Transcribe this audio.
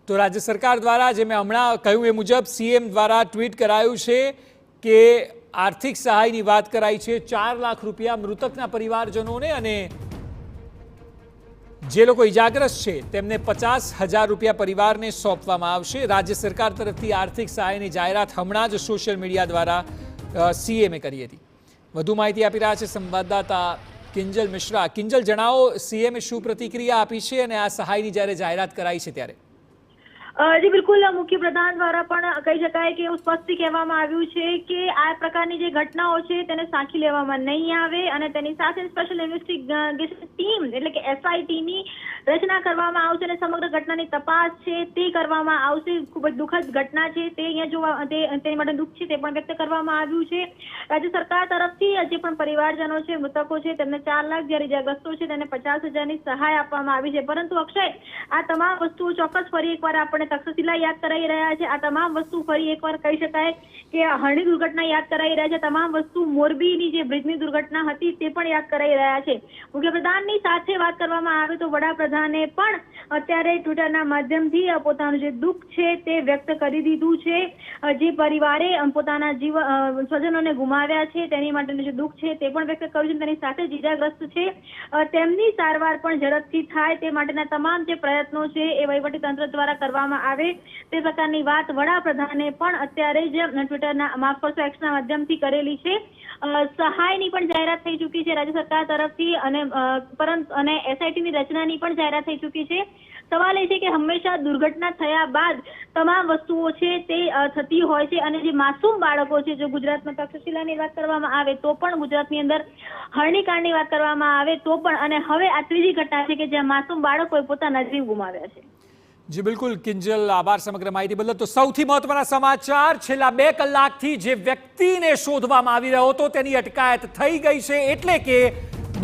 તો રાજ્ય સરકાર દ્વારા જે મેં હમણાં કહ્યું એ મુજબ સીએમ દ્વારા ટ્વીટ કરાયું છે કે આર્થિક સહાયની વાત કરાઈ છે 4 લાખ રૂપિયા મૃતકના પરિવારજનોને અને જે લોકો ઇજાગ્રસ્ત છે તેમને 50,000 રૂપિયા પરિવારને સોંપવામાં આવશે। રાજ્ય સરકાર તરફથી આર્થિક સહાયની જાહેરાત હમણાં જ સોશિયલ મીડિયા દ્વારા સીએમએ કરી હતી। વધુ માહિતી આપી રહ્યા છે સંવાદદાતા કિંજલ મિશ્રા। કિંજલ, જણાવો સીએમએ શું પ્રતિક્રિયા આપી છે અને આ સહાયની જ્યારે જાહેરાત કરાઈ છે ત્યારે? जी बिल्कुल, मुख्य प्रधान द्वारा पण कही शकाय के स्पष्ट कहेवामां આવ્યું છે કે આ પ્રકારની જે ઘટનાઓ છે તેને સાંખી લેવામાં નહીં આવે અને તેની સાથે સ્પેશિયલ ઇન્વેસ્ટિગેશન ટીમ એટલે કે એસઆઈટી ની રચના કરવામાં આવશે અને સમગ્ર ઘટનાની તપાસ છે તે કરવામાં આવશે। ખૂબ જ દુઃખદ ઘટના છે તે અહીંયા જોવા તેની માટે દુઃખ છે તે પણ વ્યક્ત કરવામાં આવ્યું છે। રાજ્ય સરકાર તરફથી જે પણ પરિવારજનો છે, મૃતકો છે, તેમને 4 લાખ, જ્યારે ઇજાગ્રસ્તો છે તેને 50,000ની સહાય આપવામાં આવી છે। પરંતુ અક્ષય, આ તમામ વસ્તુઓ ચોક્કસ ફરી એકવાર આપણે તક્ષશિલા યાદ કરાવી રહ્યા છે। આ તમામ વસ્તુ ફરી એકવાર કહી શકાય કે હરણી દુર્ઘટના યાદ કરાવી રહ્યા છે। તમામ વસ્તુ મોરબીની જે બ્રિજની દુર્ઘટના હતી તે પણ યાદ કરાવી રહ્યા છે। મુખ્યપ્રધાનની સાથે વાત કરવામાં આવે તો વડાપ્રધાને પણ અત્યારે ટ્વિટરના માધ્યમથી પોતાનું જે દુઃખ છે તે વ્યક્ત કરી દીધું છે। જે પરિવારે પોતાના સ્વજનોને ગુમાવ્યા છે તેની માટેનું જે દુઃખ છે તે પણ વ્યક્ત કર્યું છે। તેની સાથે જ ઇજાગ્રસ્ત છે તેમની સારવાર પણ ઝડપથી થાય તે માટેના તમામ જે પ્રયત્નો છે એ વહીવટીતંત્ર દ્વારા કરવામાં આવે તે પ્રકારની વાત વડાપ્રધાને પણ અત્યારે જ ટ્વિટરના માફ કરશો એક્સના માધ્યમથી કરેલી છે। સહાયની પણ જાહેરાત થઈ ચૂકી છે રાજ્ય સરકાર તરફથી અને એસઆઈટીની રચનાની પણ જાહેરાત થઈ ચૂકી છે। સવાલ એ છે કે હંમેશા દુર્ઘટના થયા બાદ તમામ વસ્તુઓ છે તે થતી હોય છે અને જે માસૂમ બાળકો છે, જો ગુજરાતમાં તક્ષશિલાની વાત કરવામાં આવે તો પણ, ગુજરાતની અંદર હરણીકાંડની વાત કરવામાં આવે તો પણ, અને હવે આ ત્રીજી ઘટના છે કે જ્યાં માસૂમ બાળકોએ પોતાના જીવ ગુમાવ્યા છે। જી બિલકુલ કિંજલ, આભાર સમગ્ર માહિતી બદલ। તો સૌથી મહત્વના સમાચાર, છેલ્લા 2 કલાકથી જે વ્યક્તિને શોધવામાં આવી રહ્યો હતો તેની અટકાયત થઈ ગઈ છે, એટલે કે